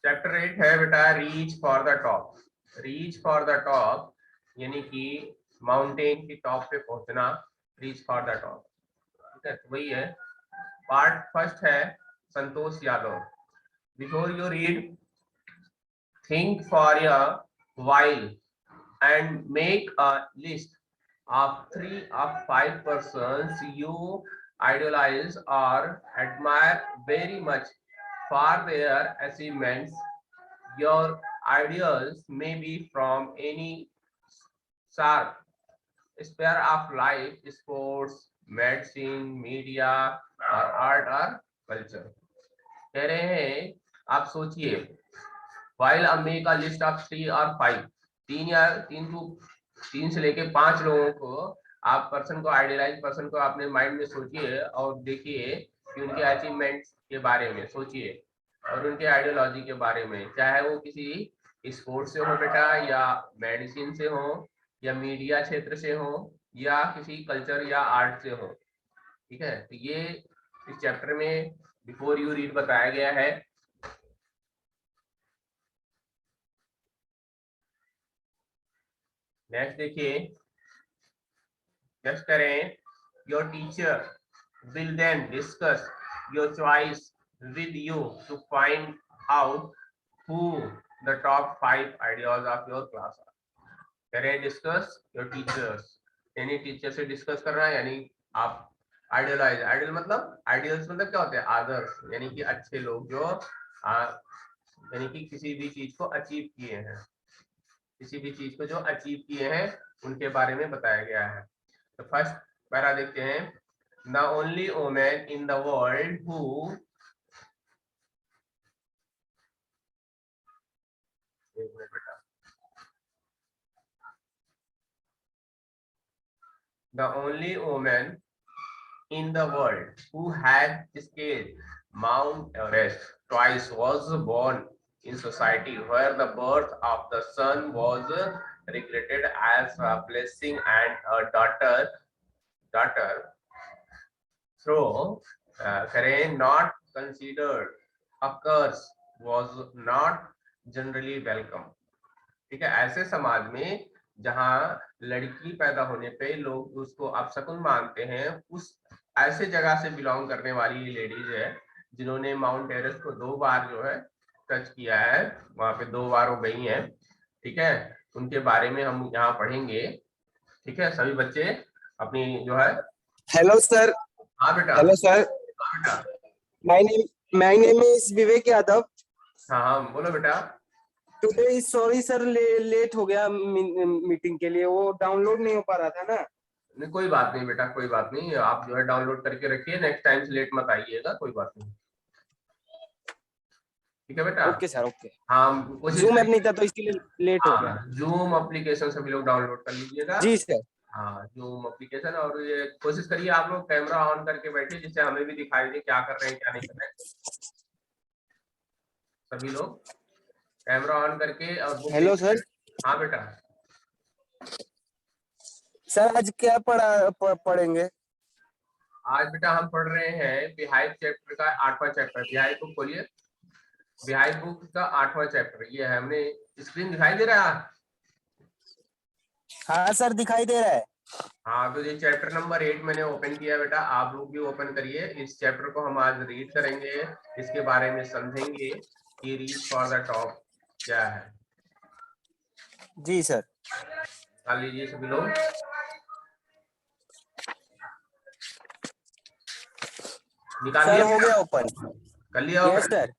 Chapter 8 है बेटा reach for the top. Reach for the top यानी कि माउंटेन की टॉप पे पहुंचना, रीच फॉर द टॉप, ठीक है, तो वही है। पार्ट फर्स्ट है Santosh Yadav. Before you read, think for a while and make a list of 3 or 5 persons you idolize or admire very much for their achievements. Your ideals may be from any sharp sphere of life, sports, medicine, media, or art or culture. कह रहे हैं आप सोचिए, while a make a list of 3 or 5, तीन से लेके 5 लोगों को आप पर्सन को आइडियलाइज पर्सन को अपने माइंड में सोचिए और देखिए कि उनके अचीवमेंट्स के बारे में सोचिए और उनके आइडियोलॉजी के बारे में, चाहे वो किसी स्पोर्ट्स से हो बेटा, या मेडिसिन से हो, या मीडिया क्षेत्र से हो, या किसी कल्चर या आर्ट से हो, ठीक है। तो ये इस चैप्टर में बिफोर यू रीड बताया गया है। नेक्स्ट देखिए, नेक्स्ट करें, your teacher will then discuss your choice with you to find out who the top 5 ideas of your class are. करें डिस्कस योर टीचर्स, यानी टीचर से डिस्कस करना है, यानी आप आइडियलाइज, आइडियल मतलब आइडियल्स मतलब क्या होते हैं, आदर्श, यानी कि अच्छे लोग जो यानी कि किसी भी चीज को अचीव किए हैं, किसी भी चीज को जो अचीव किए हैं उनके बारे में बताया गया है। तो फर्स्ट पैरा देखते हैं, the only woman in the world who the only woman in the world who had scaled Mount Everest twice was born in society where the birth of the son was regretted as a blessing and a daughter through not considered a curse was not generally welcome। ठीक है, ऐसे समाज में जहां लड़की पैदा होने पे लोग उसको अपशकुन मानते हैं, उस ऐसे जगह से बिलोंग करने वाली ये लेडीज है जिन्होंने माउंट एवरेस्ट को 2 बार जो है टच किया है, वहां पे 2 बार वो गई हैं, ठीक है, उनके बारे में हम यहाँ पढ़ेंगे। ठीक है, सभी बच्चे अपनी जो है। Hello sir. हाँ बेटा। Hello sir. हाँ बेटा। माय नेम इज विवेक यादव। हाँ हाँ बोलो बेटा। टुडे सॉरी सर, लेट हो गया मीटिंग के लिए, वो डाउनलोड नहीं हो पा रहा था ना। नहीं कोई बात नहीं बेटा, कोई बात नहीं, आप जो है डाउनलोड करके रखिए, नेक्स्ट टाइम से लेट मत आइएगा, कोई बात नहीं, ठीक है बेटा। Okay sir, okay. हाँ कोशिश जूम ऐप करिए। नहीं था तो इसके लिए लेट हो गया। जूम एप्लीकेशन सभी लोग डाउनलोड कर लीजिएगा। जी सर। हाँ जूम एप्लीकेशन, और ये कोशिश करिए आप लोग कैमरा ऑन करके बैठिए जिससे हमें भी दिखाई दे क्या कर रहे हैं क्या नहीं कर रहे हैं। सभी लोग कैमरा ऑन करके और बुक। Hello sir. हाँ बेटा। सर आज क्या पढ़ेंगे? आज बेटा हम पढ़ रहे हैं बिहाइव चैप्टर का 8वां चैप्टर। बिहाइव बुक खोलिए, बिहाइव बुक का 8वां चैप्टर ये है। हमने स्क्रीन दिखाई दे रहा है? हाँ सर दिखाई दे रहा है। हाँ तो ये चैप्टर नंबर 8 मैंने ओपन किया बेटा, आप लोग भी ओपन करिए। इस चैप्टर को हम आज रीड करेंगे, इसके बारे में समझेंगे कि रीच फॉर द टॉप क्या है। जी सर। निकाल लीजिए सभी लोग। निकाल सर लिया हो गया ओपन। कर लिया यस ओपन? सर।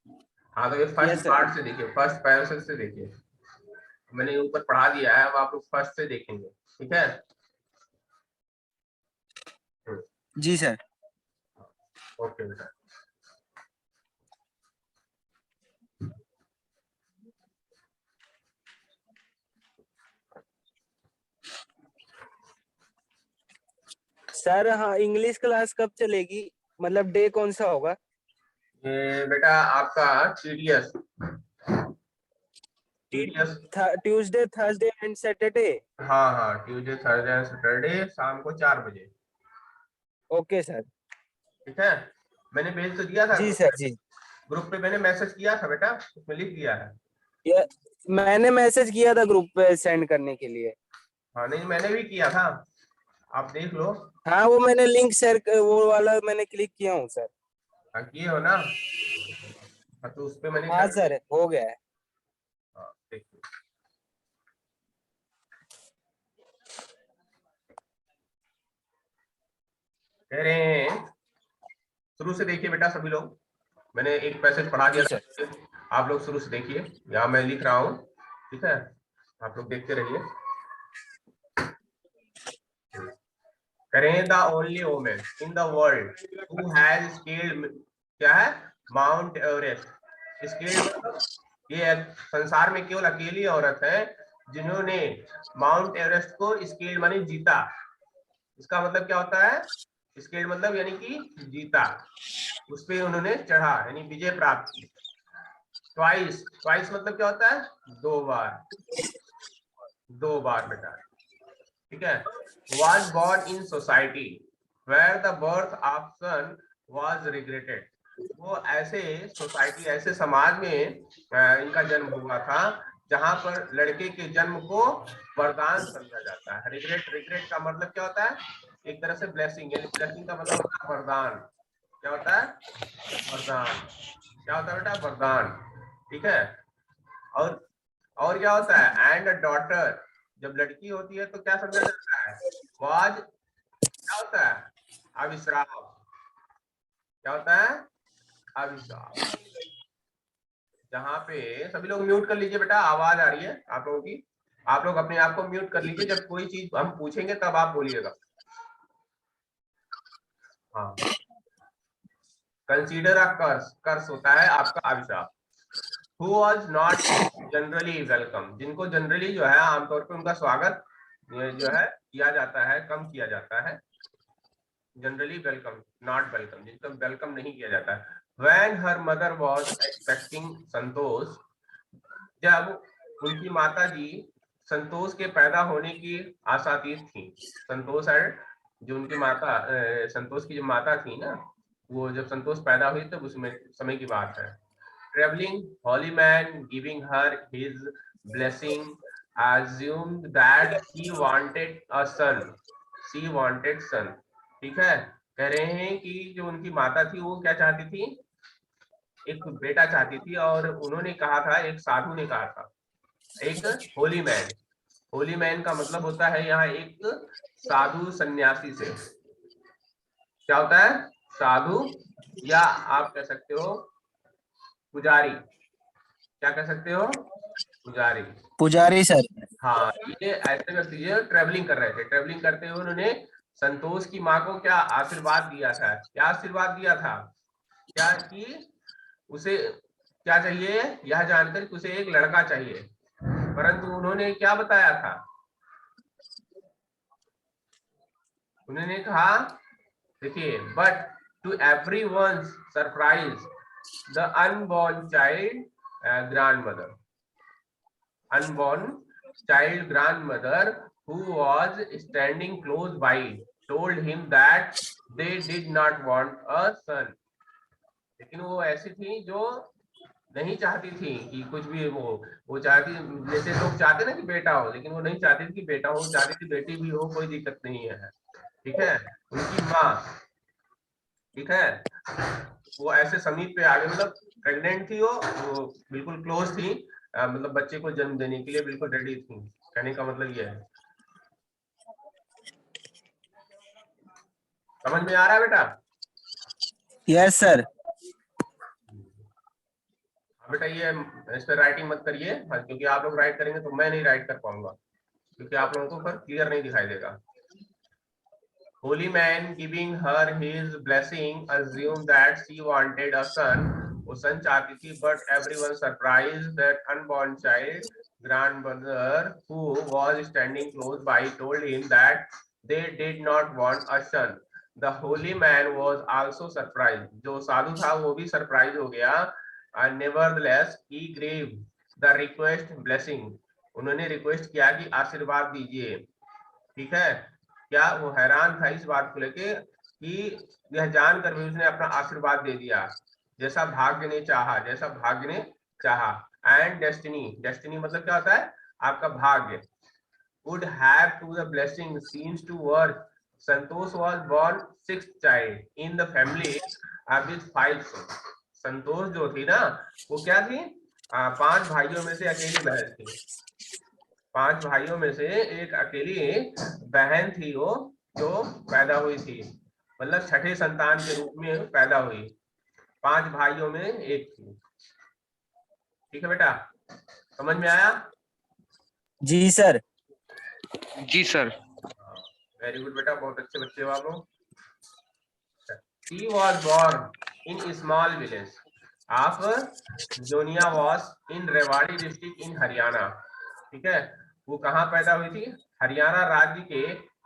हाँ तो ये फर्स्ट पार्ट से देखिए, फर्स्ट पैराग्राफ से देखिए, मैंने ऊपर पढ़ा दिया है, अब आप लोग फर्स्ट से देखेंगे, ठीक है। जी सर। ओके बेटा। सर हाँ, इंग्लिश क्लास कब चलेगी, मतलब डे कौन सा होगा? ये बेटा आपका TDS Tuesday, Thursday and Saturday. हाँ हाँ, ट्यूसडे थर्सडे एंड सैटरडे शाम को 4 बजे। Okay sir. ठीक है, मैंने भेज तो दिया था। जी सर जी। ग्रुप पे मैंने मैसेज किया था बेटा, उसमें लिख दिया है। ये मैंने मैसेज किया था ग्रुप पे सेंड करने के लिए। हाँ नहीं मैंने भी किया था, आप देख लो। हाँ वो मैंने लिंक शेयर, वो वाला मैंने क्लिक किया हूँ सर। हाँ किए हो ना, हाँ तो उस पे मैंने हाँ कर दिया। सर हो गया है। हाँ देखिए, कह रहे हैं शुरू से देखिए बेटा सभी लोग, मैंने एक मैसेज पढ़ा दिया जी सर। था, आप लोग शुरू से देखिए, यहाँ मैं लिख रहा हूँ, ठीक है, आप लोग देखते रहिए। करें the only women in the world who has scaled, क्या है, माउंट एवरेस्ट। स्केल्ड मतलब ये संसार में केवल अकेली औरत है जिन्होंने माउंट एवरेस्ट को स्केल्ड माने जीता। इसका मतलब क्या होता है, स्केल्ड मतलब यानी कि जीता, उस पे उन्होंने चढ़ा यानी विजय प्राप्त की। ट्वाइस, ट्वाइस मतलब क्या होता है, दो बार, दो बार बेटा, ठीक है। was born in society where the birth of son was regretted। वो ऐसे सोसाइटी, ऐसे समाज में इनका जन्म हुआ था जहां पर लड़के के जन्म को वरदान समझा जाता है। रिग्रेट, रिग्रेट का मतलब क्या होता है, एक तरह से ब्लेसिंग, यानी ब्लेसिंग का मतलब होता है वरदान। क्या होता है, वरदान। क्या होता है बेटा, वरदान, ठीक है। और क्या होता है, एंड अ डॉटर, जब लड़की होती है तो क्या समझा जाता है, वाज, क्या होता है, अभिश्राप। क्या होता है, अभिश्राप। जहाँ पे सभी लोग म्यूट कर लीजिए बेटा, आवाज आ रही है आप लोगों की, आप लोग अपने आप को म्यूट कर लीजिए, जब कोई चीज हम पूछेंगे तब आप बोलिएगा। हाँ, कंसीडर अ कर्स, कर्स होता है आपका अभिशाप। Who was not generally welcome, जिनको जनरली जो है आमतौर पे उनका स्वागत जो है किया जाता है, कम किया जाता है। जनरली वेलकम, नॉट वेलकम, जिनको वेलकम नहीं किया जाता है। When her mother was expecting Santosh, जब उनकी माता जी संतोष के पैदा होने की आशातीत थी। संतोष है जो उनकी माता, संतोष की जो माता थी ना, वो जब संतोष पैदा हुई तब उसमें समय की बात है। Travelling Holi man giving her his blessing assumed that he wanted a son, she wanted son, ठीक है। कह रहे हैं कि जो उनकी माता थी वो क्या चाहती थी, एक बेटा चाहती थी, और उन्होंने कहा था, एक साधु ने कहा था, एक होली मैन। होली मैन का मतलब होता है यहाँ एक साधु सन्यासी से। क्या होता है, साधु, या आप कह सकते हो पुजारी। क्या कह सकते हो, पुजारी। पुजारी सर। हाँ, ये ऐसे व्यक्ति जो ट्रेवलिंग कर रहे थे, ट्रेवलिंग करते हुए उन्होंने संतोष की माँ को क्या आशीर्वाद दिया था, क्या आशीर्वाद दिया था, क्या कि उसे क्या चाहिए, यह जानकर कि उसे एक लड़का चाहिए। परंतु उन्होंने क्या बताया था, उन्होंने कहा, देखिए, but to everyone's surprise the unborn child grandmother, unborn child grandmother who was standing close by told him that they did not want a son। लेकिन वो ऐसी थी जो नहीं चाहती थी कि कुछ भी, वो चाहती, जैसे लोग चाहते ना कि बेटा हो, लेकिन वो नहीं चाहती थी कि बेटा हो, चाहती थी बेटी भी हो, कोई दिक्कत नहीं है, ठीक है। उनकी माँ, ठीक है, वो ऐसे समीप पे आ गई, मतलब प्रेग्नेंट थी वो बिल्कुल क्लोज थी, मतलब बच्चे को जन्म देने के लिए बिल्कुल रेडी थी। कहने का मतलब ये है, समझ में आ रहा है बेटा। Yes sir. हाँ बेटा, ये इस पर राइटिंग मत करिए, हाँ, क्योंकि आप लोग राइट करेंगे तो मैं नहीं राइट कर पाऊंगा, क्योंकि आप लोगों को पर क्लियर नहीं दिखाई देगा। Holy man giving her his blessing assumed that she wanted a son, वो सन चाहती थी, but everyone surprised that unborn child grandmother who was standing close by told him that they did not want a son। The holy man was also surprised, जो साधु था वो भी surprise हो गया, and nevertheless he gave the request blessing, उन्होंने request किया कि आशीर्वाद दीजिए, ठीक है। क्या वो हैरान था इस बात को लेके कि यह जानकर भी उसने अपना आशीर्वाद दे दिया, जैसा भाग्य ने चाहा, जैसा भाग्य ने चाहा। एंड डेस्टिनी, डेस्टिनी मतलब क्या होता है, आपका भाग्य। would have to the blessing seems to work. Santosh was born sixth child in the family with 5 sons. संतोष जो थी ना, वो क्या थी, 5 भाइयों में से अकेली बहन थी। 5 भाइयों में से एक अकेली बहन थी वो, जो पैदा हुई थी, मतलब छठे संतान के रूप में पैदा हुई। 5 भाइयों में एक थी। ठीक है बेटा, समझ में आया? जी सर। जी सर। वेरी गुड बेटा, बहुत अच्छे बच्चे हो आप लोग। He was born in a small village of Joniya was in Rewari district in Haryana. ठीक है, वो कहाँ पैदा हुई थी, हरियाणा राज्य के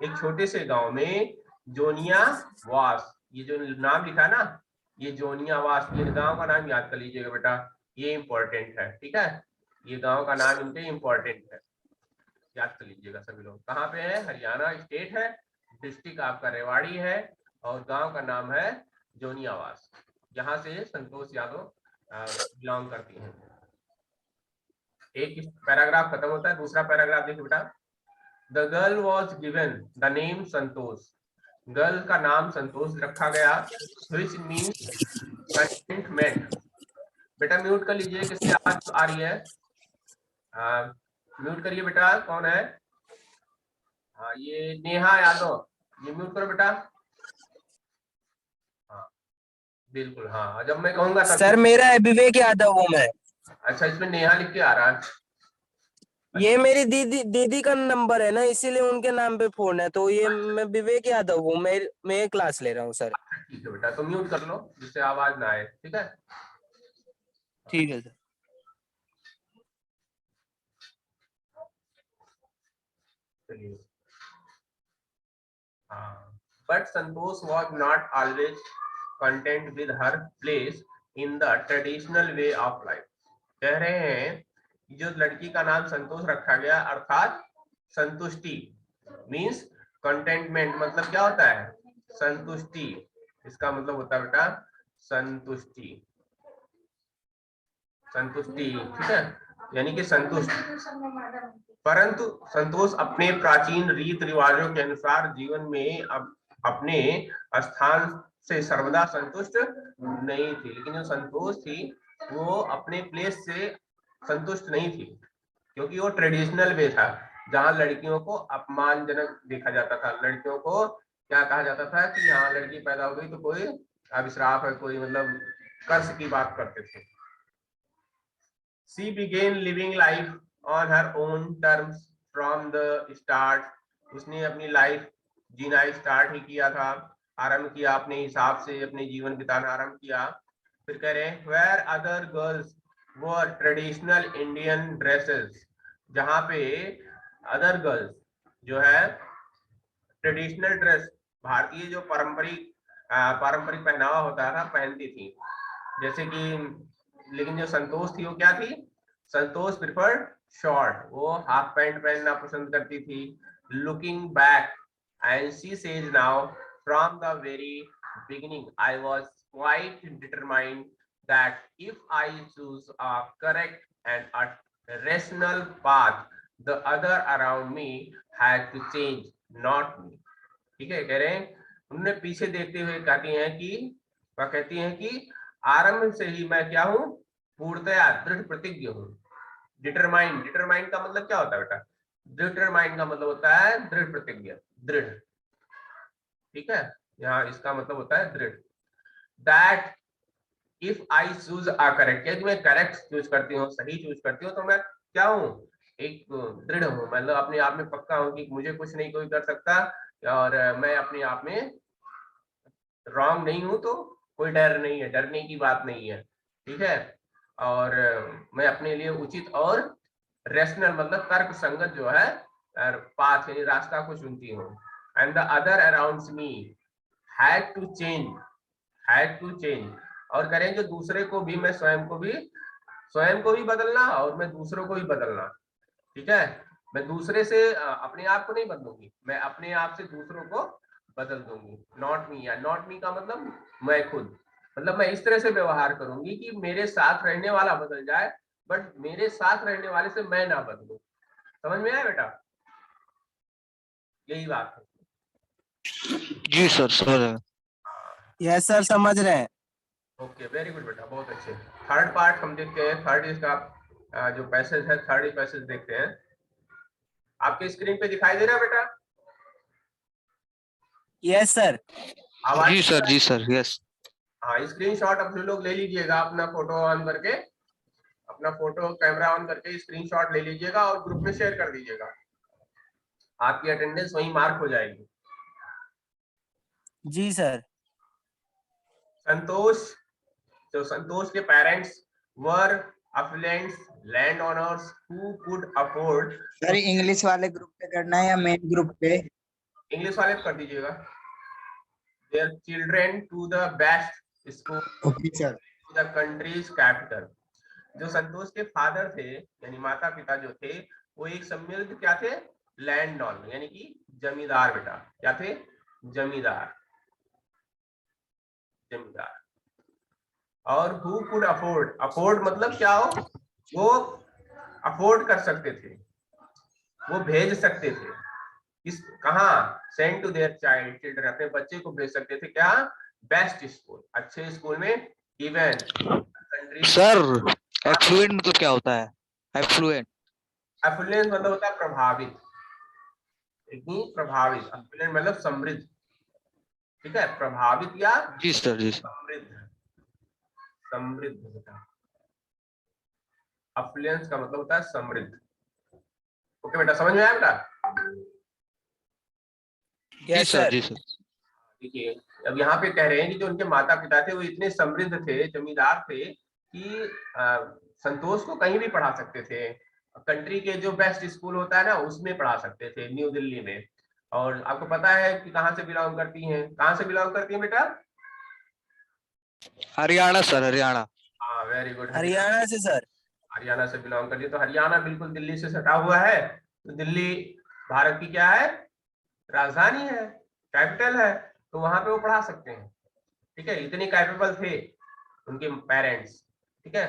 एक छोटे से गांव में जोनिया वास। ये जो नाम लिखा ना, ये जोनिया वास, ये गांव का नाम याद कर लीजिएगा बेटा, ये इंपॉर्टेंट है। ठीक है, ये गांव का नाम इनके इंपॉर्टेंट है, याद कर लीजिएगा सभी लोग। कहाँ पे है, हरियाणा स्टेट है, डिस्ट्रिक्ट आपका रेवाड़ी है, और गांव का नाम है जोनियावास। यहाँ से संतोष यादव बिलोंग करती हैं। एक पैराग्राफ खत्म होता है, दूसरा पैराग्राफ देखिए बेटा। The girl was given the name Santosh. Girl का नाम संतोष रखा गया, which means contentment। बेटा म्यूट कर लीजिए, किसकी आवाज आ रही है, म्यूट करिए बेटा, कौन है? हाँ, ये नेहा यादव, ये म्यूट करो बेटा। हाँ बिल्कुल, हाँ जब मैं कहूंगा तब। सर मेरा है विवेक यादव हूँ मैं। अच्छा, इसमें नेहा लिख के आ रहा है। ये मेरी दीदी का नंबर है ना, इसीलिए उनके नाम पे फोन है। तो ये मैं विवेक यादव हूँ, मैं क्लास ले रहा हूँ सर। ठीक है बेटा, तो म्यूट कर लो जिससे आवाज ना आए। ठीक है, ठीक है सर। चलिए। हाँ, but Santosh was not always content with her place in the traditional way of life। कह रहे हैं जो लड़की का नाम संतोष रखा गया, अर्थात संतुष्टि, मीन्स कंटेंटमेंट मतलब क्या होता है, संतुष्टि। इसका मतलब होता है बेटा संतुष्टि, संतुष्टि। ठीक है, यानी कि संतुष्ट। परंतु संतोष अपने प्राचीन रीत रिवाजों के अनुसार जीवन में अब अपने स्थान से सर्वदा संतुष्ट नहीं थी। लेकिन जो संतोष थी वो अपने प्लेस से संतुष्ट नहीं थी, क्योंकि वो ट्रेडिशनल वे था, जहाँ लड़कियों को अपमानजनक देखा जाता था। लड़कियों को क्या कहा जाता था कि यहाँ लड़की पैदा हो गई तो कोई अभिश्राप है, कोई मतलब कर्ज की बात करते थे। She began living life on her own terms from the start। उसने अपनी लाइफ जीना स्टार्ट ही किया था, आरंभ किया, अपने हिसाब से अपने जीवन बिताना आरंभ किया। फिर कह रहे हैं where other girls wore traditional Indian dresses। जहाँ पे अदर गर्ल्स जो है ट्रेडिशनल ड्रेस, भारतीय जो पारंपरिक पहनावा होता था पहनती थी, जैसे कि। लेकिन जो संतोष थी वो क्या थी, संतोष प्रिफर्ड शॉर्ट, वो हाफ पैंट पहनना पसंद करती थी। Looking back and she says now from the very beginning I was quite determined that if I choose a correct and a rational path the other around me had to change not me। ठीक है, कह रहे हैं उन्होंने पीछे देखते हुए कहती हैं कि वह कहती हैं कि आरंभ से ही मैं क्या हूँ, पूर्णतया दृढ़ प्रतिज्ञ हूँ। डिटरमाइन, डिटरमाइन का मतलब क्या होता है बेटा, डिटरमाइन का मतलब होता है दृढ़ प्रतिज्ञ, दृढ़। ठीक है, यहाँ इसका मतलब होता है दृढ़। That if I choose a correct, यदि मैं करेक्ट चूज करती हूँ, सही चूज करती हूँ, तो मैं क्या हूँ, एक दृढ़ हूँ, मतलब अपने आप में पक्का हूँ कि मुझे कुछ नहीं कोई कर सकता, और मैं अपने आप में रॉन्ग नहीं हूं, तो कोई डर नहीं है, डरने की बात नहीं है। ठीक है, और मैं अपने लिए उचित और रेशनल मतलब तर्क संगत जो है पाथ यानी रास्ता को चुनती हूँ। And the other around me had to change, had to change, और करें जो दूसरे को भी, मैं स्वयं को भी बदलना, और मैं दूसरों को भी बदलना। ठीक है, मैं दूसरे से अपने आप को नहीं बदलूंगी, मैं अपने आप से दूसरों को बदल दूंगी। नॉट मी, या नॉट मी का मतलब मैं खुद, मतलब मैं इस तरह से व्यवहार करूंगी कि मेरे साथ रहने वाला बदल जाए, बट मेरे साथ रहने वाले से मैं ना बदलूं। समझ में आया बेटा? यही बात है। जी सर, समझ रहे हैं। यस सर, समझ रहे हैं। ओके, वेरी गुड बेटा, बहुत अच्छे। थर्ड पार्ट हम देखते हैं। थर्ड इसका जो पैसेज है, थर्ड पैसेज देखते हैं। आपके स्क्रीन पे दिखाई दे रहा है बेटा? Yes sir. आवाज जी ठीक सर, है? जी सर, यस। हाँ, स्क्रीनशॉट अपने लोग ले लीजिएगा, अपना फोटो ऑन करके, अपना फोटो कैमरा ऑन करके स्क्रीनशॉट ले लीजिएगा और ग्रुप में शेयर कर दीजिएगा। आपकी अटेंडेंस वहीं मार्क हो जाएगी। जी सर। संतोष, जो संतोष के parents were affluent landowners who could afford। Sir English वाले ग्रुप पे करना है या मेन ग्रुप पे? इंग्लिश वाले पे कर दीजिएगा। their children to the best school okay sir. to the country's capital। जो संतोष के फादर थे, यानी माता पिता जो थे, वो एक समृद्ध क्या थे? लैंड ऑन, यानी कि जमींदार बेटा। क्या थे? जमींदार, जमींदार। और हु कुड अफोर्ड, अफोर्ड मतलब क्या हो? वो अफोर्ड कर सकते थे, वो भेज सकते थे। इस कहाँ? Send to their child, children, अपने बच्चे को भेज सकते थे क्या? बेस्ट स्कूल, अच्छे स्कूल में। Even country. सर, एफ्लुएंट मतलब क्या होता है? एफ्लुएंट। एफ्लुएंस मतलब होता है प्रभावित, इतनी प्रभावित। एफ्लुएंट मतलब समृद्ध, ठीक है? प्रभावित या जी सर, जी सर। समृद्ध, समृद्ध बेटा। एफ्लुएंस का मतलब होता है समृद्ध। ओके बेटा, समझ में आया बेटा? जी यस सर, सर। जी सर। देखिए, अब यहाँ पे कह रहे हैं कि जो उनके माता पिता थे वो इतने समृद्ध थे, जमींदार थे कि संतोष को कहीं भी पढ़ा सकते थे। कंट्री के जो बेस्ट स्कूल होता है ना, उसमें पढ़ा सकते थे, न्यू दिल्ली में। और आपको पता है कि कहाँ से बिलोंग करती हैं? कहाँ से बिलोंग करती हैं बेटा? हरियाणा सर, हरियाणा। हाँ, वेरी गुड। हरियाणा से सर। हरियाणा से बिलोंग करती है। तो हरियाणा बिल्कुल दिल्ली से सटा हुआ है। तो दिल्ली भारत की क्या है? राजधानी है, कैपिटल है। तो वहां पे वो पढ़ा सकते हैं, ठीक है? इतने कैपेबल थे उनके पेरेंट्स, ठीक है?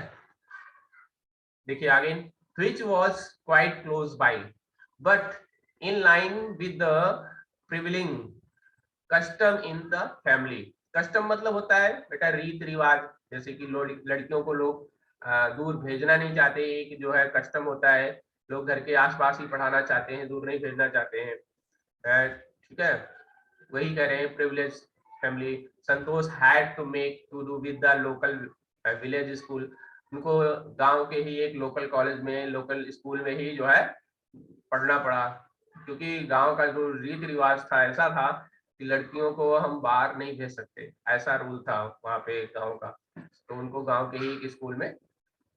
देखिए आगे, which was quite close by but in line with the prevailing custom in the family। Custom मतलब होता है बेटा रीत रिवाज। जैसे कि लड़कियों को लोग दूर भेजना नहीं चाहते, एक जो है कस्टम होता है, लोग घर के आसपास ही पढ़ाना चाहते हैं, दूर नहीं भेजना चाहते हैं, ठीक है? वही कह रहे हैं, privilege family. Santosh had to make to do with the local village school. उनको गांव के ही एक लोकल कॉलेज में, लोकल स्कूल में ही जो है पढ़ना पड़ा, क्योंकि गांव का जो रीति रिवाज था ऐसा था कि लड़कियों को हम बाहर नहीं भेज सकते, ऐसा रूल था वहाँ पे गांव का। तो उनको गांव के ही एक स्कूल में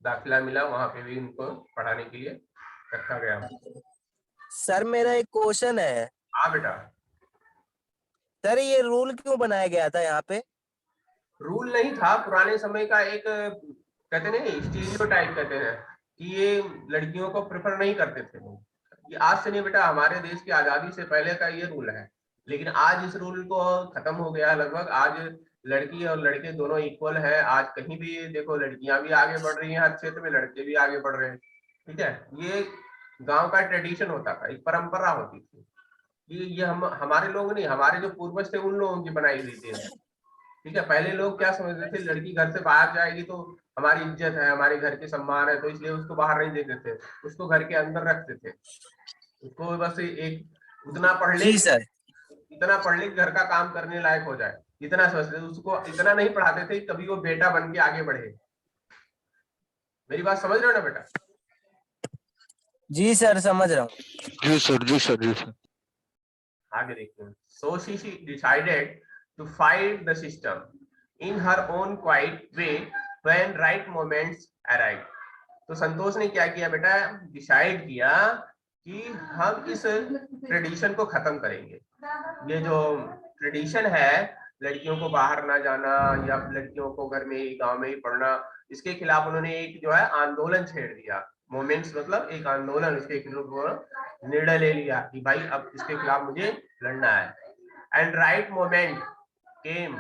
दाखिला मिला, वहाँ पे भी उनको पढ़ाने के लिए रखा गया। सर मेरा एक क्वेश्चन है। हाँ बेटा। सर ये रूल क्यों बनाया गया था यहाँ पे? रूल नहीं था, पुराने समय का एक कहते नहीं, स्टीरियोटाइप कहते हैं कि ये लड़कियों को प्रेफर नहीं करते थे लोग। ये आज से नहीं बेटा, हमारे देश की आजादी से पहले का ये रूल है। लेकिन आज इस रूल को खत्म हो गया लगभग। आज लड़की और लड़के दोनों इक्वल है। आज कहीं भी देखो, लड़कियां भी आगे बढ़ रही हैं हर क्षेत्र में, लड़के भी आगे बढ़ रहे हैं, ठीक है? ये गांव का ट्रेडिशन होता था, एक परंपरा होती थी। ये हम हमारे लोग नहीं, हमारे जो पूर्वज थे उन लोगों की बनाई हुई थी, ठीक है? पहले लोग क्या समझते थे, लड़की घर से बाहर जाएगी तो हमारी इज्जत है, हमारे घर के सम्मान है, तो इसलिए उसको बाहर नहीं देते थे, उसको घर के अंदर रखते थे। उसको बस एक उतना पढ़ ले, जी सर। इतना पढ़ ले घर का काम करने लायक हो जाए, इतना सोचते थे। उसको इतना नहीं पढ़ाते थे कभी वो बेटा बन के आगे बढ़े। मेरी बात समझ रहे हो ना बेटा? जी सर, समझ रहा हूँ। जी सर, जी सर, जी सर। आगे देखते हैं। So she decided to fight the system in her own quiet way when right moments arrived। तो संतोष ने क्या किया बेटा? डिसाइड किया कि हम इस ट्रेडिशन को खत्म करेंगे। ये जो ट्रेडिशन है, लड़कियों को बाहर ना जाना या लड़कियों को घर में ही, गांव में ही पढ़ना, इसके खिलाफ उन्होंने एक जो है आंदोलन छेड़ दिया। मोमेंट्स मतलब एक आंदोलन, इसके खिलाफ निर्णय ले लिया कि भाई अब इसके खिलाफ मुझे लड़ना है। And right moment came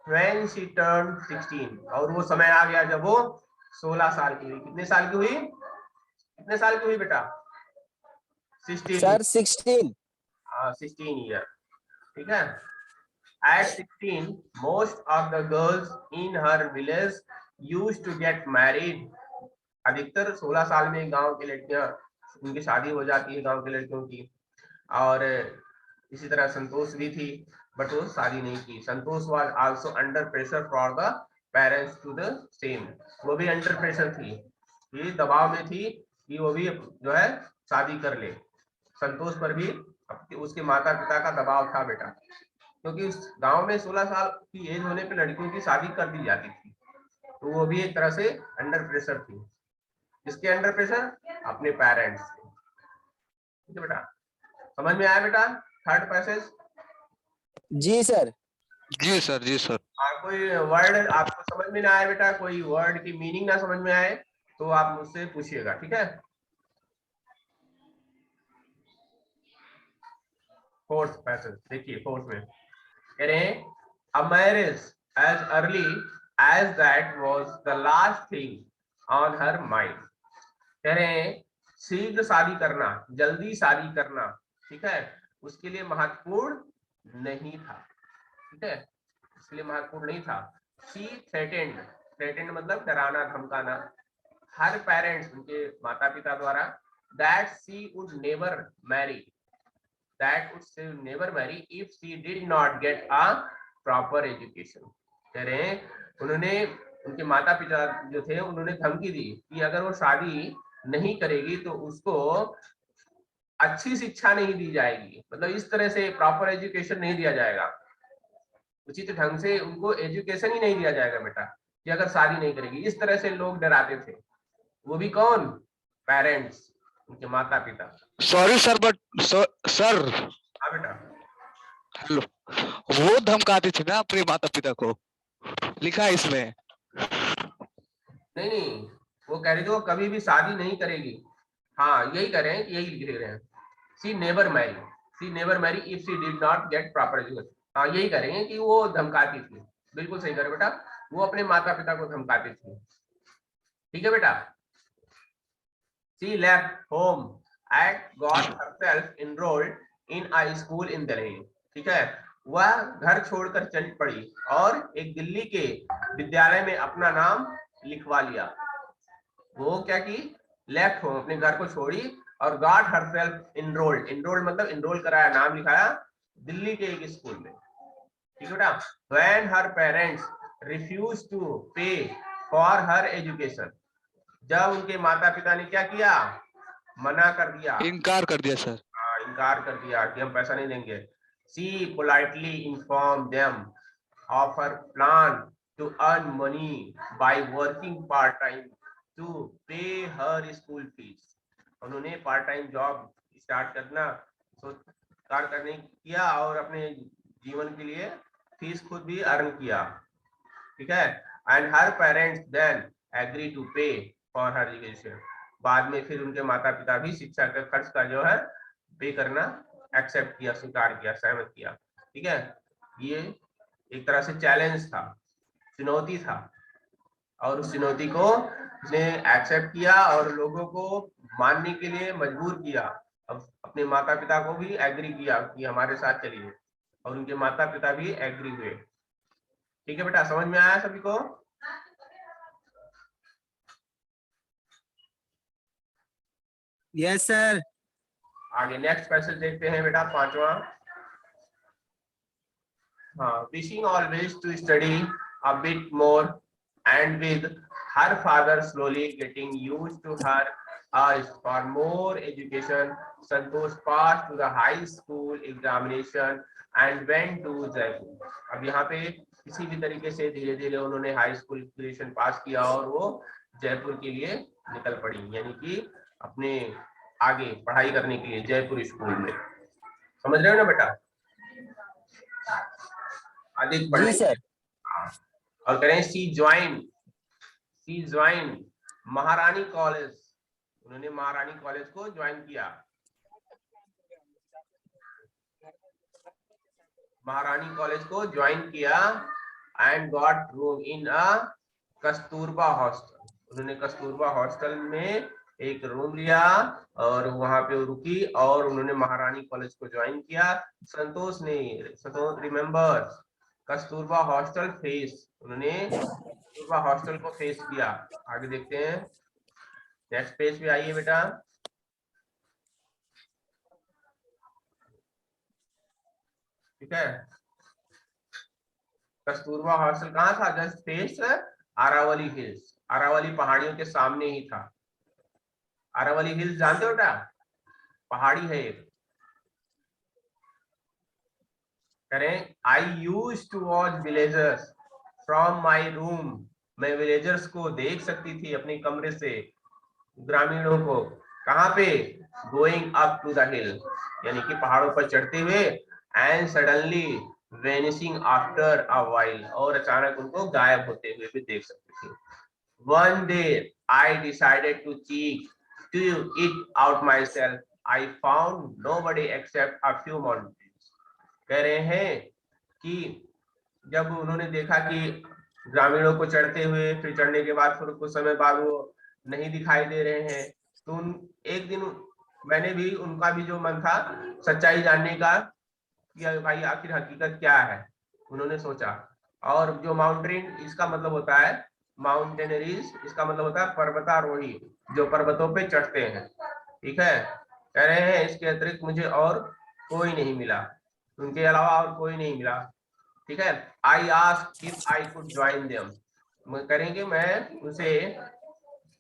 when she turned 16, और वो समय आ गया जब वो 16 साल की हुई। कितने साल की हुई? कितने साल की हुई बेटा? 16। सर 16। 16 ईयर। ठीक है। At 16, most of the girls in her village used to get married. अधिकतर 16 साल में गांव की लड़कियां उनकी शादी हो जाती है, गांव की लड़कियों की। और इसी तरह संतोष भी थी, बट वो शादी नहीं की। Santosh was also under pressure for the parents to the same. वो भी अंडर प्रेशर थी, ये दबाव में थी कि वो भी जो है शादी कर ले। संतोष पर भी उसके माता पिता का दबाव था बेटा, क्योंकि उस गांव में 16 साल की एज होने पे लड़कियों की शादी कर दी जाती थी, तो वो भी एक तरह से अंडर प्रेशर थी। किसके अंडर प्रेशर? अपने पेरेंट्स के। ठीक है बेटा, समझ में आया बेटा थर्ड पैसेज? जी सर। जी सर, जी सर। कोई वर्ड आपको समझ में ना आए बेटा, कोई वर्ड की मीनिंग ना समझ में आए तो आप मुझसे पूछिएगा, ठीक है। फोर्थ पैसेज देखिए, फोर्थ में कह रहे हैं a marriage as early as that was the last thing on her mind। कह रहे हैं शीघ्र शादी करना, जल्दी शादी करना, ठीक है, उसके लिए महत्वपूर्ण नहीं था। ठीक है, इसके लिए महत्वपूर्ण नहीं था। She threatened, threatened मतलब डराना धमकाना, हर पेरेंट्स उनके माता पिता द्वारा, that she would never marry, that would never marry if she did not get a proper education। कह रहे हैं उन्होंने, उनके माता पिता जो थे उन्होंने धमकी दी कि अगर वो शादी नहीं करेगी तो उसको अच्छी शिक्षा नहीं दी जाएगी, मतलब इस तरह से प्रॉपर एजुकेशन नहीं दिया जाएगा, उचित ढंग से उनको एजुकेशन ही नहीं दिया जाएगा बेटा, कि अगर शादी नहीं करेगी। इस तरह से लोग डराते थे, वो भी कौन? पेरेंट्स, उनके माता पिता। Sorry sir, but sir. हाँ बेटा। हेलो, वो धमकाती थी ना अपने माता पिता को, लिखा है इसमें। नहीं, वो कह रही थी वो कभी भी शादी नहीं करेगी। हाँ यही कह रहे हैं, यही लिख रहे हैं, she never marry, she never marry if she did not get proper education. हाँ यही कह रहे हैं कि वो धमकाती थी, बिल्कुल सही करे बेटा, वो अपने माता पिता को धमकाती थी। ठीक है बेटा। She left home and got herself enrolled in a school in Delhi. ठीक है, वह घर छोड़कर चल पड़ी और एक दिल्ली के विद्यालय में अपना नाम लिखवा लिया। वो क्या की? लेफ्ट होम, अपने घर को छोड़ी, और गॉट हरसेल्फ एनरोल्ड, एनरोल्ड मतलब एनरोल कराया, नाम लिखाया दिल्ली के एक स्कूल में। ठीक है बेटा। When her parents refuse to pay for her education, जब उनके माता पिता ने क्या किया? मना कर दिया, इनकार कर दिया सर। इनकार कर दिया कि हम पैसा नहीं देंगे। She politely inform them of her plan to earn money by working part time to pay her school fees. उन्होंने पार्ट टाइम जॉब स्टार्ट करना स्टार्ट करने किया और अपने जीवन के लिए फीस खुद भी अर्न किया। ठीक है। And her parents then agree to pay for her education. बाद में फिर उनके माता पिता भी शिक्षा के खर्च का जो है पे करना एक्सेप्ट किया, स्वीकार किया, सहमत किया। ठीक है, ये एक तरह से चैलेंज था, चुनौती था, और उस चुनौती को उसने एक्सेप्ट किया और लोगों को मानने के लिए मजबूर किया। अब अपने माता पिता को भी एग्री किया कि हमारे साथ चलिए, और उनके माता पिता भी एग्री हुए। ठीक है बेटा, समझ में आया सभी को? Yes sir. आगे नेक्स्ट पैसेज देखते हैं बेटा, पांचवा। हाँ, wishing always to study a bit more, and with her father slowly getting used to her urge for more education, Santosh passed to the high school examination and went to Jaipur। अब यहाँ पे किसी भी तरीके से धीरे धीरे उन्होंने हाई स्कूल एजुकेशन पास किया और वो जयपुर के लिए निकल पड़ी, यानी कि अपने आगे पढ़ाई करने के लिए जयपुर स्कूल में। समझ रहे हो ना बेटा? अधिक पढ़ने जी सर। और करें सी ज्वाइन महारानी कॉलेज। उन्होंने महारानी कॉलेज को ज्वाइन किया। महारानी कॉलेज को ज्वाइन किया and got room in a Kasturba hostel. उन्होंने कस्तूरबा हॉस्टल में एक रूम लिया और वहां पे वो रुकी और उन्होंने महारानी कॉलेज को ज्वाइन किया। संतोष रिमेम्बर कस्तूरबा हॉस्टल फेस, उन्होंने कस्तूरबा हॉस्टल को फेस किया। आगे देखते हैं, नेक्स्ट पेज पे आइए बेटा। ठीक है, कस्तूरबा हॉस्टल कहाँ था? Just face Aravalli hills, Aravalli पहाड़ियों के सामने ही था। अरावली हिल्स जानते हो बेटा? पहाड़ी है एक। करें, I used to watch villagers from my room, मैं विलेजर्स को देख सकती थी अपने कमरे से, ग्रामीणों को। कहाँ पे? Going up to the hill, यानी कि पहाड़ों पर चढ़ते हुए। And suddenly vanishing after a while, और अचानक उनको गायब होते हुए भी देख सकती थी। One day I decided to check to it out myself, I found nobody except a few mountains. कह रहे हैं कि जब उन्होंने देखा कि ग्रामीणों को चढ़ते हुए, फिर चढ़ने के बाद फिर कुछ समय बाद वो नहीं दिखाई दे रहे हैं, तो एक दिन मैंने भी, उनका भी जो मन था सच्चाई जानने का कि भाई आखिर हकीकत क्या है, उन्होंने सोचा। और जो माउंटेन, इसका मतलब होता है माउंटेनरीज, इसका मतलब होता है पर्वतारोही, जो पर्वतों पे चढ़ते हैं। ठीक है, कह रहे हैं इसके अतिरिक्त मुझे और कोई नहीं मिला, उनके अलावा और कोई नहीं मिला। ठीक है, I asked if I could join them, करेंगे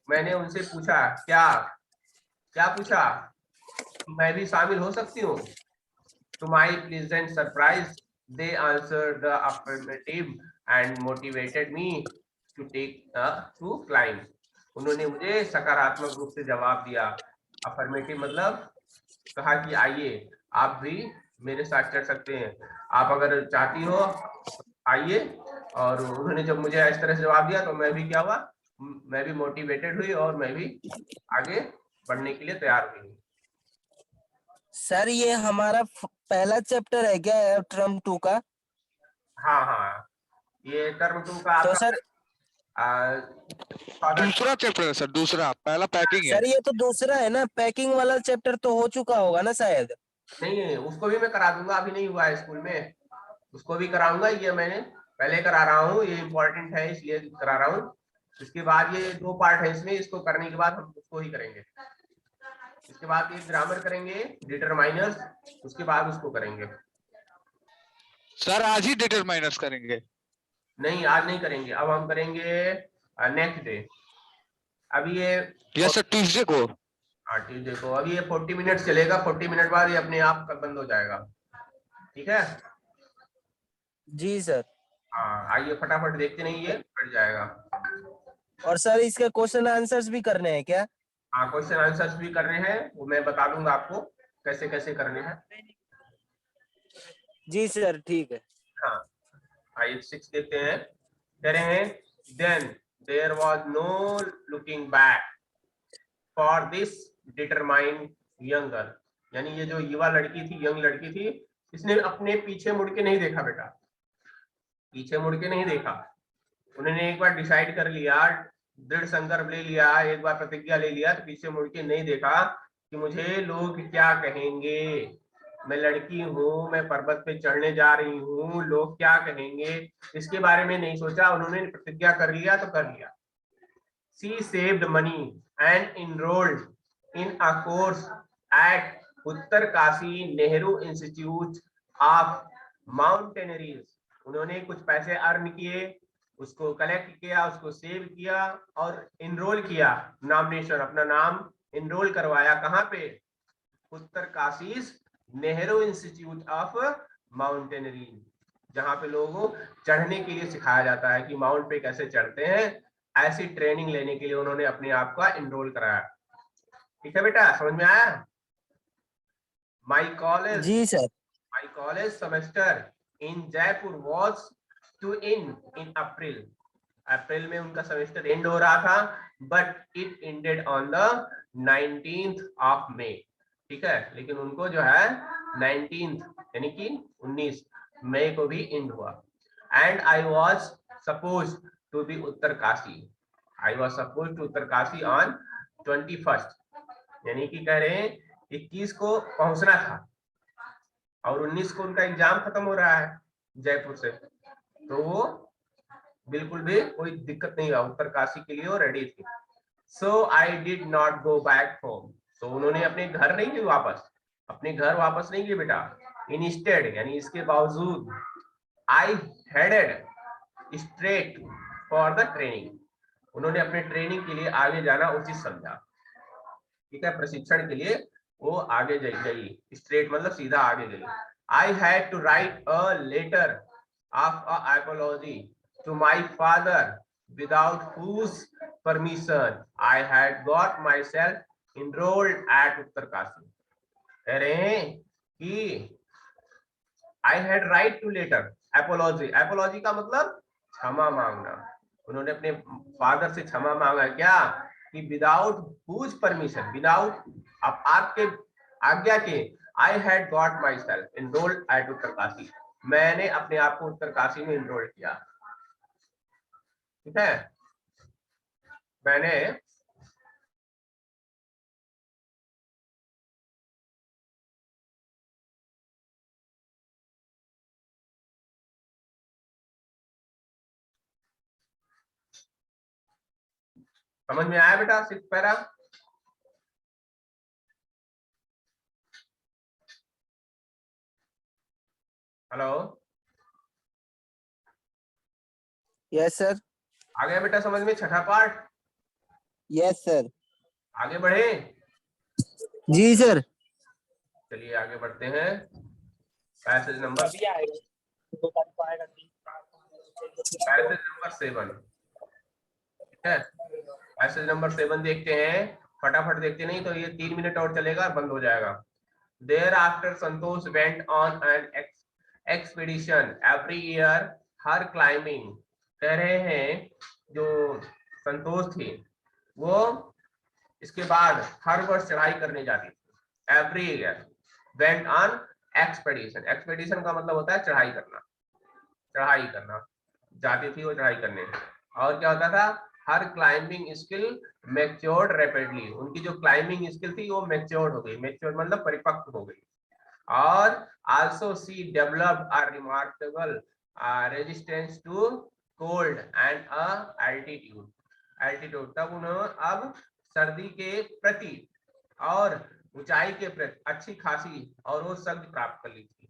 मैंने उनसे पूछा, क्या पूछा? मैं भी शामिल हो सकती हूँ? To my pleasant surprise, they answered the affirmative and motivated me to climb. उन्होंने मुझे सकारात्मक रूप से जवाब दिया। अफर्मेटिव मतलब कहा कि आइए आप भी मेरे साथ चढ़ सकते हैं, आप अगर चाहती हो आइए। और उन्होंने जब मुझे इस तरह से जवाब दिया तो मैं भी क्या हुआ, मैं भी मोटिवेटेड हुई और मैं भी आगे बढ़ने के लिए तैयार हुई। सर ये हमारा पहला चैप्टर है क्या टर्म 2 का? हाँ, ये टर्म 2 का तो आपका सर दूसरा चैप्टर है सर, दूसरा, पहला पैकिंग है। सर ये तो दूसरा है ना, पैकिंग वाला चैप्टर तो हो चुका होगा ना शायद। नहीं, उसको भी मैं करा दूंगा, अभी नहीं हुआ है स्कूल में, उसको भी कराऊंगा। ये मैंने पहले करा रहा हूँ, ये इम्पोर्टेंट है इसलिए करा रहा हूँ। इसके बाद ये 2 पार्ट है इसमें, इसको करने के बाद हम उसको ही करेंगे। इसके बाद ये ग्रामर करेंगे, डिटरमाइनर्स, उसके बाद उसको करेंगे। सर आज ही डिटरमाइनर्स करेंगे? नहीं, आज नहीं करेंगे, अब हम करेंगे नेक्स्ट डे। अभी ये सर ट्यूसडे को। ट्यूसडे को। अभी ये 40 मिनट चलेगा, 40 मिनट बाद ये अपने आप बंद हो जाएगा। ठीक है जी सर। हाँ, आइए फटाफट देखते नहीं, ये कट जाएगा। और सर इसके क्वेश्चन आंसर्स भी करने हैं क्या? हाँ, क्वेश्चन आंसर्स भी करने हैं, वो मैं बता दूंगा आपको कैसे कैसे करने हैं। जी सर ठीक है। हाँ, आइए 6 देखते हैं। कह रहे हैं then there was no looking back for this determined young girl, यानी ये जो युवा लड़की थी, यंग लड़की थी, इसने अपने पीछे मुड़ के नहीं देखा बेटा, पीछे मुड़ के नहीं देखा। उन्होंने एक बार डिसाइड कर लिया, दृढ़ संकल्प ले लिया, एक बार प्रतिज्ञा ले लिया, तो पीछे मुड़ के नहीं देखा कि मुझे लोग क्या कहेंगे, मैं लड़की हूँ, मैं पर्वत पे चढ़ने जा रही हूँ, लोग क्या कहेंगे, इसके बारे में नहीं सोचा। उन्होंने प्रतिज्ञा कर लिया तो कर लिया। She saved money and enrolled in a course at Uttarkashi Nehru institute of mountaineering. उन्होंने कुछ पैसे अर्न किए, उसको कलेक्ट किया, उसको सेव किया और इनरोल किया, नॉमिनेशन, अपना नाम इनरोल करवाया। कहाँ पे? उत्तरकाशी नेहरू इंस्टीट्यूट ऑफ माउंटेनरीज, जहाँ पे लोगों चढ़ने के लिए सिखाया जाता है कि माउंट पे कैसे चढ़ते हैं। ऐसी ट्रेनिंग लेने के लिए उन्होंने अपने आप का इनरोल कराया। ठीक है बेटा, समझ में आया? My college semester in Jaipur was to in April में उनका सेमेस्टर एंड हो रहा था, but it ended on the 19th of May। ठीक है, लेकिन उनको जो है 19th यानी कि 19 मई को भी एंड हुआ। and I was supposed to be Uttarkashi. I was supposed to Uttarkashi on 21st. यानी कि कह रहे हैं 21 को पहुंचना था और 19 को उनका एग्जाम खत्म हो रहा है जयपुर से, तो वो बिल्कुल भी कोई दिक्कत नहीं हुआ, उत्तरकाशी के लिए वो रेडी थी. So I did not go back home. तो उन्होंने अपने घर नहीं गए वापस, अपने घर वापस नहीं गए बेटा. Instead यानी इसके बावजूद I headed straight for the training. उन्होंने अपने ट्रेनिंग के लिए आगे जाना उचित समझा. ठीक है, प्रशिक्षण के लिए वो आगे गई. स्ट्रेट मतलब सीधा आगे गई. I had to write a letter of apology to my father without whose permission I had got myself enrolled at Uttarkashi. कह रहे हैं कि I had write to letter apology. apology का मतलब क्षमा मांगना. उन्होंने अपने फादर से क्षमा मांगा क्या कि विदाउट हुज परमिशन, विदाउट आपके आज्ञा के, I had got myself enrolled at Uttarkashi. मैंने अपने आप को उत्तरकाशी में एनरोल किया. ठीक है, मैंने समझ में आया बेटा 6 पैरा? Hello, yes sir. आ गया बेटा समझ में छठा पार्ट? Yes sir. आगे बढ़े? जी सर. चलिए आगे बढ़ते हैं. Passage number 7. ठीक है, पैसेज नंबर 7 देखते हैं. फटाफट देखते नहीं तो ये 3 मिनट और चलेगा, बंद हो जाएगा. Thereafter Santosh went on an expedition every year her climbing. कह रहे हैं जो संतोष थी वो इसके बाद हर वर्ष चढ़ाई करने जाती थी. Every year went on expedition. expedition का मतलब होता है चढ़ाई करना, चढ़ाई करना. जाती थी वो चढ़ाई करने. और क्या होता था? हर क्लाइंबिंग स्किल मैच्योर्ड रैपिडली. उनकी जो क्लाइंबिंग स्किल थी वो मैच्योर्ड हो गई. मैच्योर्ड मतलब परिपक्व हो गई. और also she developed a remarkable resistance to cold and altitude. Altitude तब उन्होंने अब सर्दी के प्रति और ऊंचाई के प्रति अच्छी खासी और वो शक्ति प्राप्त कर ली थी.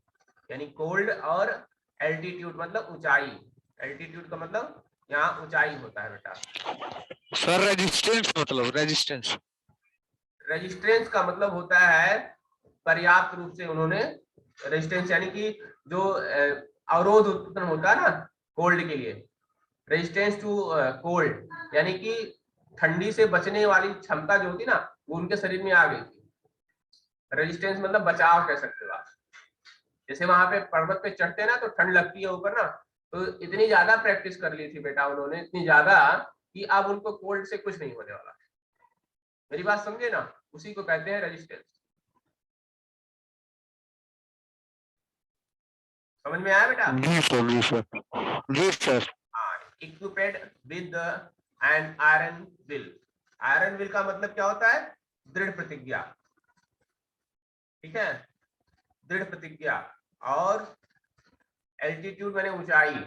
यानी कोल्ड और एल्टीट्यूड मतलब ऊंचाई. एल्टीट्यूड का मतलब यहाँ ऊंचाई होता है बेटा. सर रेजिस्टेंस मतलब रेजिस्टेंस, रेजिस्टेंस का मतलब होता है पर्याप्त रूप से उन्होंने रेजिस्टेंस यानी कि जो अवरोध उत्पन्न होता है ना कोल्ड के लिए. रेजिस्टेंस टू कोल्ड यानी कि ठंडी से बचने वाली क्षमता जो होती ना वो उनके शरीर में आ गई थी. रेजिस्टेंस मतलब बचाव कह सकते हो आप. जैसे वहां पे पर्वत पे चढ़ते ना तो ठंड लगती है ऊपर ना, तो इतनी ज्यादा प्रैक्टिस कर ली थी बेटा उन्होंने, इतनी ज्यादा कि अब उनको कोल्ड से कुछ नहीं होने वाला. मेरी बात समझे ना? उसी को कहते हैं रेजिस्टेंस. समझ में आया बेटा? जी सर, जी सर, जी sir. Equipped with an iron will. Iron will का मतलब क्या होता है? दृढ़ प्रतिज्ञा. ठीक है, दृढ़ प्रतिज्ञा. और एल्टीट्यूड माने ऊंचाई.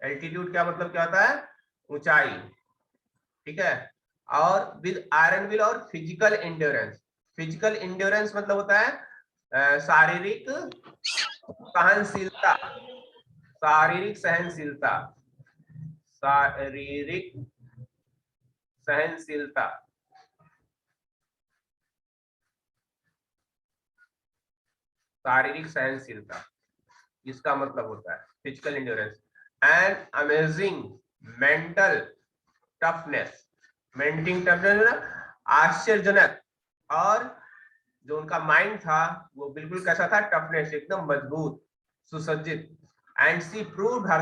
एल्टीट्यूड क्या मतलब क्या होता है? ऊंचाई. ठीक है, और विद आयरन विल और फिजिकल एंड्योरेंस. फिजिकल एंड्योरेंस मतलब होता है शारीरिक सहनशीलता. शारीरिक सहनशीलता. शारीरिक सहनशीलता. शारीरिक सहनशीलता इसका मतलब होता है physical endurance. And amazing mental toughness. Mental toughness आश्चर्यजनक. और जो उनका माइंड था वो बिल्कुल कैसा था? टफनेस, एकदम मजबूत, सुसज्जित. And she proved her